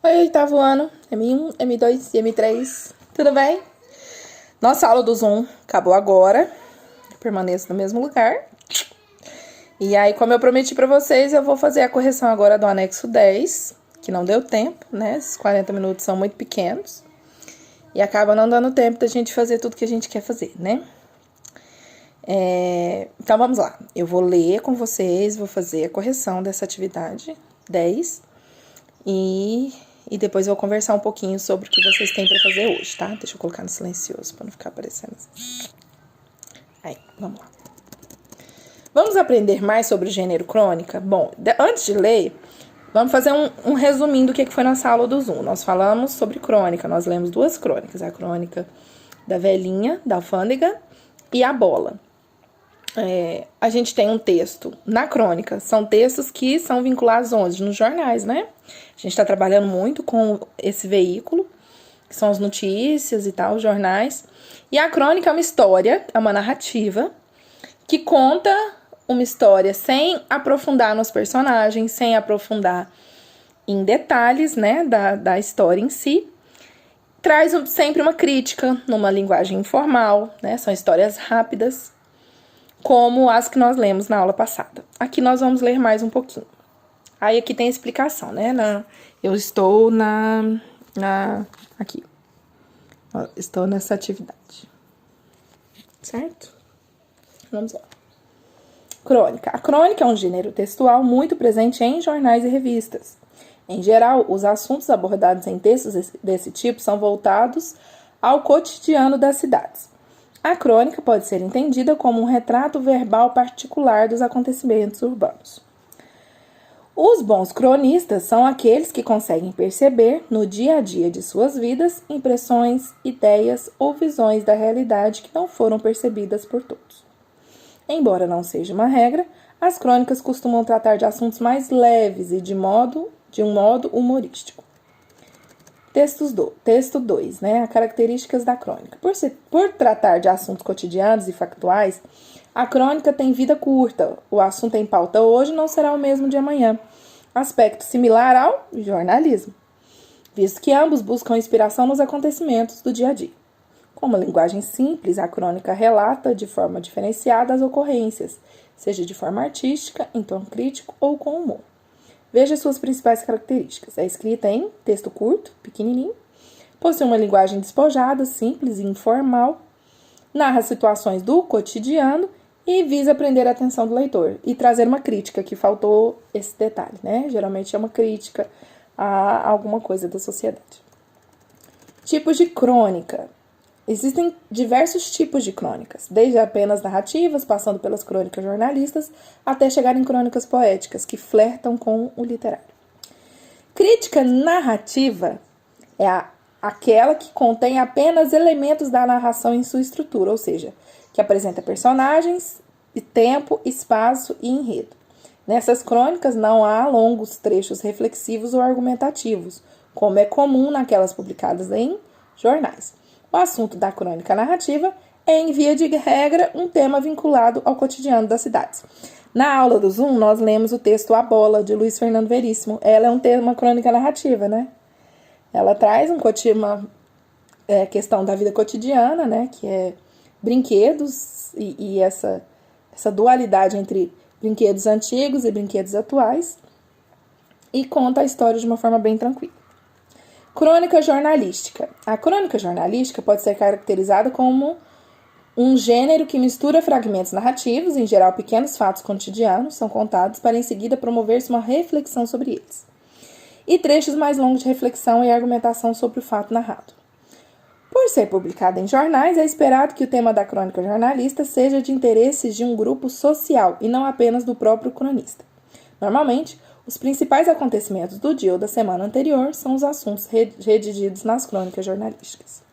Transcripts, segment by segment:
Oi, oitavo ano, M1, M2 e M3, tudo bem? Nossa aula do Zoom acabou agora, permaneço no mesmo lugar. E aí, como eu prometi pra vocês, eu vou fazer a correção agora do anexo 10, que não deu tempo, né? Esses 40 minutos são muito pequenos. E acaba não dando tempo da gente fazer tudo que a gente quer fazer, né? Então, vamos lá. Eu vou ler com vocês, vou fazer a correção dessa atividade 10 e depois eu vou conversar um pouquinho sobre o que vocês têm pra fazer hoje, tá? Deixa eu colocar no silencioso pra não ficar aparecendo assim. Aí, vamos lá. Vamos aprender mais sobre o gênero crônica? Bom, antes de ler, vamos fazer um resuminho do que foi nossa aula do Zoom. Nós falamos sobre crônica, nós lemos duas crônicas, a crônica da velhinha, da alfândega, e a bola. A gente tem um texto na crônica, são textos que são vinculados onde? Nos jornais, né? A gente está trabalhando muito com esse veículo, que são as notícias e tal, os jornais. E a crônica é uma história, é uma narrativa, que conta uma história sem aprofundar nos personagens, sem aprofundar em detalhes, né, da história em si. Traz sempre uma crítica, numa linguagem informal, né? São histórias rápidas, como as que nós lemos na aula passada. Aqui nós vamos ler mais um pouquinho. Aí aqui tem a explicação, né? Eu estou aqui. Estou nessa atividade. Certo? Vamos lá. Crônica. A crônica é um gênero textual muito presente em jornais e revistas. Em geral, os assuntos abordados em textos desse tipo são voltados ao cotidiano das cidades. A crônica pode ser entendida como um retrato verbal particular dos acontecimentos urbanos. Os bons cronistas são aqueles que conseguem perceber, no dia a dia de suas vidas, impressões, ideias ou visões da realidade que não foram percebidas por todos. Embora não seja uma regra, as crônicas costumam tratar de assuntos mais leves e de um modo humorístico. Texto 2, né? Características da crônica. Por tratar de assuntos cotidianos e factuais, a crônica tem vida curta. O assunto em pauta hoje não será o mesmo de amanhã. Aspecto similar ao jornalismo, visto que ambos buscam inspiração nos acontecimentos do dia a dia. Com uma linguagem simples, a crônica relata de forma diferenciada as ocorrências, seja de forma artística, em tom crítico ou com humor. Veja suas principais características. É escrita em texto curto, pequenininho, possui uma linguagem despojada, simples e informal, narra situações do cotidiano e visa prender a atenção do leitor e trazer uma crítica, que faltou esse detalhe, né? Geralmente é uma crítica a alguma coisa da sociedade. Tipos de crônica. Existem diversos tipos de crônicas, desde apenas narrativas, passando pelas crônicas jornalistas, até chegar em crônicas poéticas, que flertam com o literário. Crítica narrativa é aquela que contém apenas elementos da narração em sua estrutura, ou seja, que apresenta personagens, tempo, espaço e enredo. Nessas crônicas não há longos trechos reflexivos ou argumentativos, como é comum naquelas publicadas em jornais. O assunto da crônica narrativa é, em via de regra, um tema vinculado ao cotidiano das cidades. Na aula do Zoom, nós lemos o texto A Bola, de Luiz Fernando Veríssimo. Ela é uma crônica narrativa, né? Ela traz uma questão da vida cotidiana, né? Que é brinquedos e essa dualidade entre brinquedos antigos e brinquedos atuais. E conta a história de uma forma bem tranquila. Crônica jornalística. A crônica jornalística pode ser caracterizada como um gênero que mistura fragmentos narrativos, em geral pequenos fatos cotidianos, são contados para em seguida promover-se uma reflexão sobre eles, e trechos mais longos de reflexão e argumentação sobre o fato narrado. Por ser publicada em jornais, é esperado que o tema da crônica jornalista seja de interesses de um grupo social e não apenas do próprio cronista. Normalmente, os principais acontecimentos do dia ou da semana anterior são os assuntos redigidos nas crônicas jornalísticas.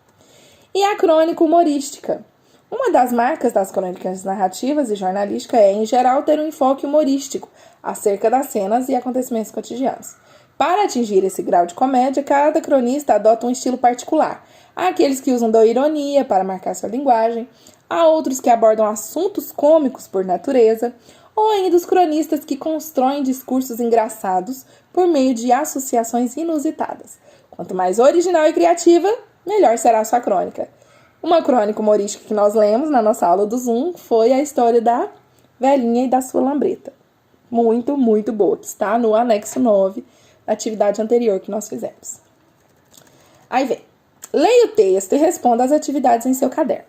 E a crônica humorística. Uma das marcas das crônicas narrativas e jornalísticas é, em geral, ter um enfoque humorístico acerca das cenas e acontecimentos cotidianos. Para atingir esse grau de comédia, cada cronista adota um estilo particular. Há aqueles que usam da ironia para marcar sua linguagem, há outros que abordam assuntos cômicos por natureza, ou ainda os cronistas que constroem discursos engraçados por meio de associações inusitadas. Quanto mais original e criativa, melhor será a sua crônica. Uma crônica humorística que nós lemos na nossa aula do Zoom foi a história da velhinha e da sua lambreta. Muito, muito boa, que está no anexo 9 da atividade anterior que nós fizemos. Aí vem, leia o texto e responda às atividades em seu caderno.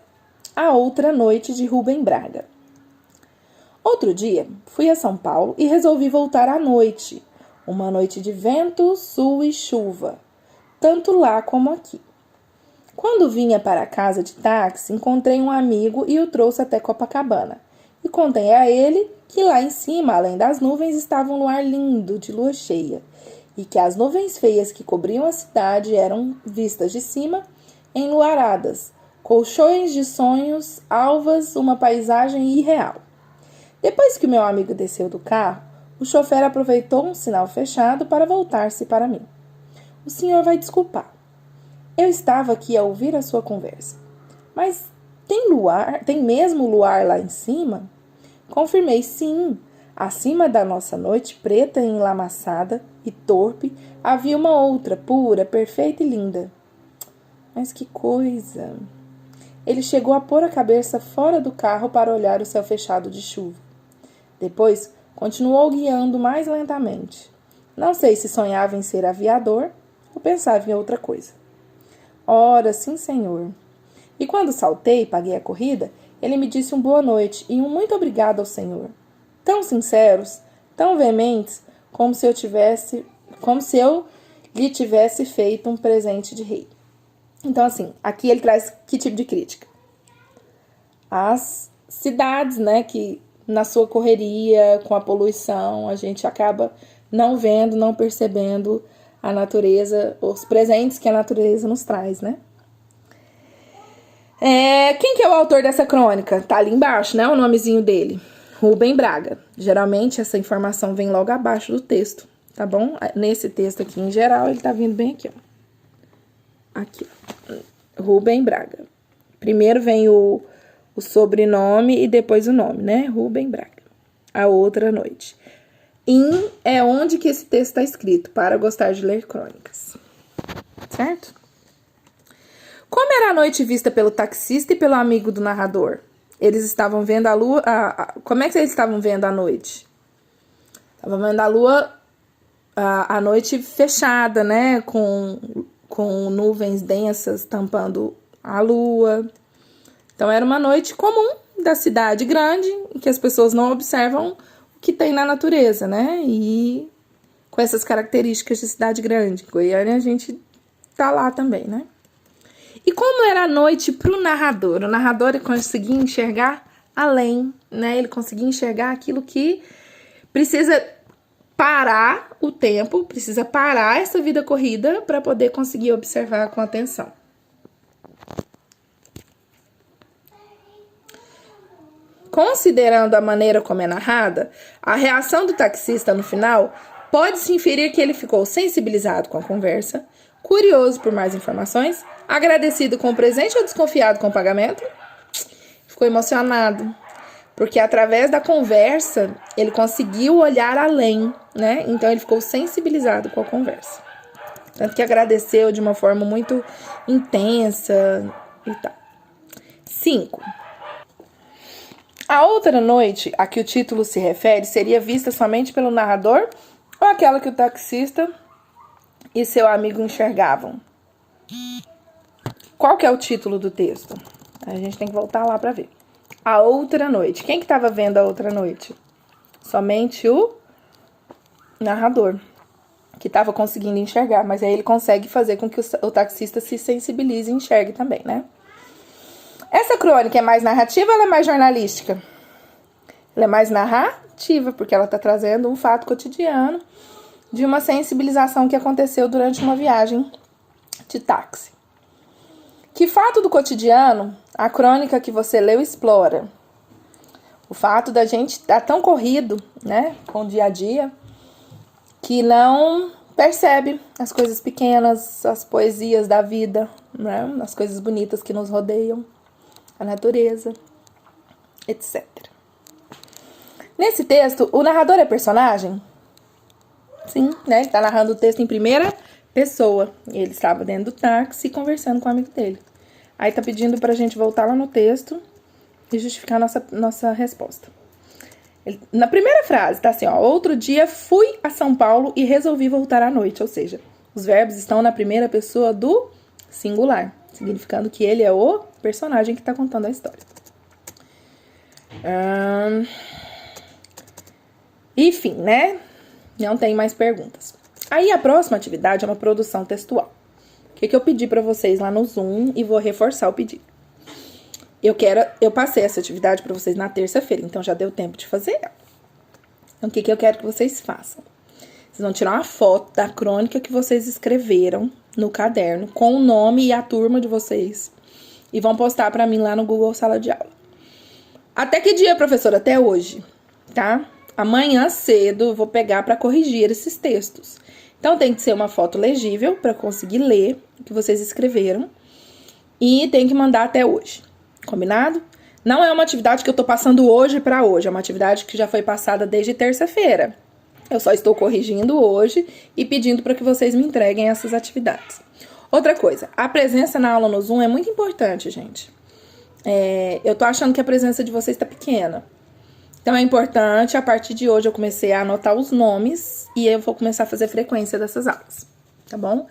A Outra Noite, de Rubem Braga. Outro dia, fui a São Paulo e resolvi voltar à noite. Uma noite de vento, sul e chuva, tanto lá como aqui. Quando vinha para a casa de táxi, encontrei um amigo e o trouxe até Copacabana. E contei a ele que lá em cima, além das nuvens, estava um luar lindo de lua cheia, e que as nuvens feias que cobriam a cidade eram, vistas de cima, enluaradas, colchões de sonhos, alvas, uma paisagem irreal. Depois que o meu amigo desceu do carro, o chofer aproveitou um sinal fechado para voltar-se para mim. O senhor vai desculpar. Eu estava aqui a ouvir a sua conversa. Mas tem luar, tem mesmo luar lá em cima? Confirmei, sim. Acima da nossa noite preta e enlamaçada e torpe, havia uma outra, pura, perfeita e linda. Mas que coisa! Ele chegou a pôr a cabeça fora do carro para olhar o céu fechado de chuva. Depois, continuou guiando mais lentamente. Não sei se sonhava em ser aviador ou pensava em outra coisa. Ora, sim, senhor. E quando saltei e paguei a corrida, ele me disse um boa noite e um muito obrigado ao senhor. Tão sinceros, tão veementes, como se eu lhe tivesse feito um presente de rei. Então, assim, aqui ele traz que tipo de crítica? As cidades, né, que na sua correria, com a poluição, a gente acaba não vendo, não percebendo a natureza, os presentes que a natureza nos traz, né? Quem que é o autor dessa crônica? Tá ali embaixo, né? O nomezinho dele. Rubem Braga. Geralmente essa informação vem logo abaixo do texto, tá bom? Nesse texto aqui, em geral, ele tá vindo bem aqui, ó. Aqui, ó. Rubem Braga. Primeiro vem o sobrenome e depois o nome, né? Rubem Braga. A Outra Noite. É onde que esse texto está escrito, para gostar de ler crônicas. Certo? Como era a noite vista pelo taxista e pelo amigo do narrador? Eles estavam vendo a lua... Como é que eles estavam vendo a noite? Estavam vendo a lua... A noite fechada, né? Com nuvens densas tampando a lua. Então, era uma noite comum da cidade grande, em que as pessoas não observam que tem na natureza, né? E com essas características de cidade grande. Goiânia, a gente tá lá também, né? E como era a noite pro narrador? O narrador conseguia enxergar além, né? Ele conseguia enxergar aquilo que precisa parar o tempo, precisa parar essa vida corrida para poder conseguir observar com atenção. Considerando a maneira como é narrada, a reação do taxista no final pode-se inferir que ele ficou sensibilizado com a conversa, curioso por mais informações, agradecido com o presente ou desconfiado com o pagamento. Ficou emocionado, porque através da conversa ele conseguiu olhar além, né? Então ele ficou sensibilizado com a conversa. Tanto que agradeceu de uma forma muito intensa e tal. 5. A outra noite a que o título se refere seria vista somente pelo narrador ou aquela que o taxista e seu amigo enxergavam? Qual que é o título do texto? A gente tem que voltar lá para ver. A Outra Noite. Quem que estava vendo a outra noite? Somente o narrador, que estava conseguindo enxergar. Mas aí ele consegue fazer com que o taxista se sensibilize e enxergue também, né? Essa crônica é mais narrativa ou ela é mais jornalística? Ela é mais narrativa, porque ela está trazendo um fato cotidiano de uma sensibilização que aconteceu durante uma viagem de táxi. Que fato do cotidiano a crônica que você leu explora? O fato da gente estar tão corrido, né, com o dia a dia, que não percebe as coisas pequenas, as poesias da vida, né, as coisas bonitas que nos rodeiam, a natureza, etc. Nesse texto, o narrador é personagem? Sim, né? Ele tá narrando o texto em primeira pessoa. Ele estava dentro do táxi conversando com o amigo dele. Aí tá pedindo pra gente voltar lá no texto e justificar nossa resposta. Na primeira frase, tá assim, ó. Outro dia fui a São Paulo e resolvi voltar à noite. Ou seja, os verbos estão na primeira pessoa do singular, significando que ele é o personagem que tá contando a história. Enfim, né? Não tem mais perguntas. Aí a próxima atividade é uma produção textual. O que eu pedi pra vocês lá no Zoom e vou reforçar o pedido. Eu passei essa atividade pra vocês na terça-feira, então já deu tempo de fazer ela. Então, o que eu quero que vocês façam? Vocês vão tirar uma foto da crônica que vocês escreveram no caderno, com o nome e a turma de vocês. E vão postar pra mim lá no Google Sala de Aula. Até que dia, professora? Até hoje, tá? Amanhã cedo eu vou pegar pra corrigir esses textos. Então, tem que ser uma foto legível pra conseguir ler o que vocês escreveram. E tem que mandar até hoje. Combinado? Não é uma atividade que eu tô passando hoje pra hoje. É uma atividade que já foi passada desde terça-feira. Eu só estou corrigindo hoje e pedindo para que vocês me entreguem essas atividades. Outra coisa, a presença na aula no Zoom é muito importante, gente. Eu tô achando que a presença de vocês tá pequena. Então é importante, a partir de hoje eu comecei a anotar os nomes e eu vou começar a fazer frequência dessas aulas, tá bom?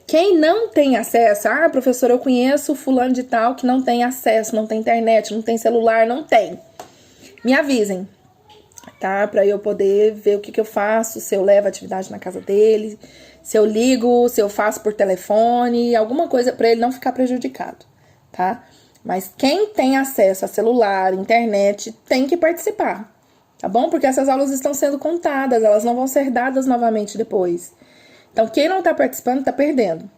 Quem não tem acesso, professor, eu conheço fulano de tal que não tem acesso, não tem internet, não tem celular, não tem. Me avisem, tá? Pra eu poder ver o que eu faço, se eu levo a atividade na casa dele, se eu ligo, se eu faço por telefone, alguma coisa pra ele não ficar prejudicado, tá? Mas quem tem acesso a celular, internet, tem que participar, tá bom? Porque essas aulas estão sendo contadas, elas não vão ser dadas novamente depois. Então, quem não tá participando, tá perdendo,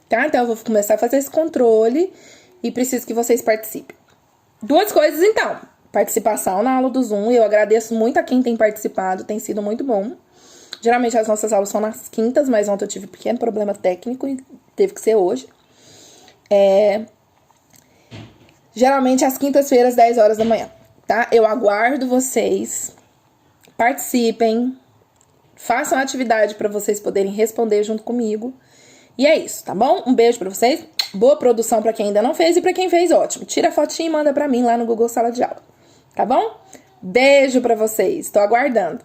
tá? Então, eu vou começar a fazer esse controle e preciso que vocês participem. Duas coisas, então. Participação na aula do Zoom. Eu agradeço muito a quem tem participado, tem sido muito bom. Geralmente, as nossas aulas são nas quintas, mas ontem eu tive um pequeno problema técnico e teve que ser hoje. Geralmente, às quintas-feiras, 10 horas da manhã, tá? Eu aguardo vocês. Participem. Façam a atividade para vocês poderem responder junto comigo. E é isso, tá bom? Um beijo pra vocês. Boa produção pra quem ainda não fez e pra quem fez, ótimo. Tira a fotinha e manda pra mim lá no Google Sala de Aula. Tá bom? Beijo pra vocês. Tô aguardando.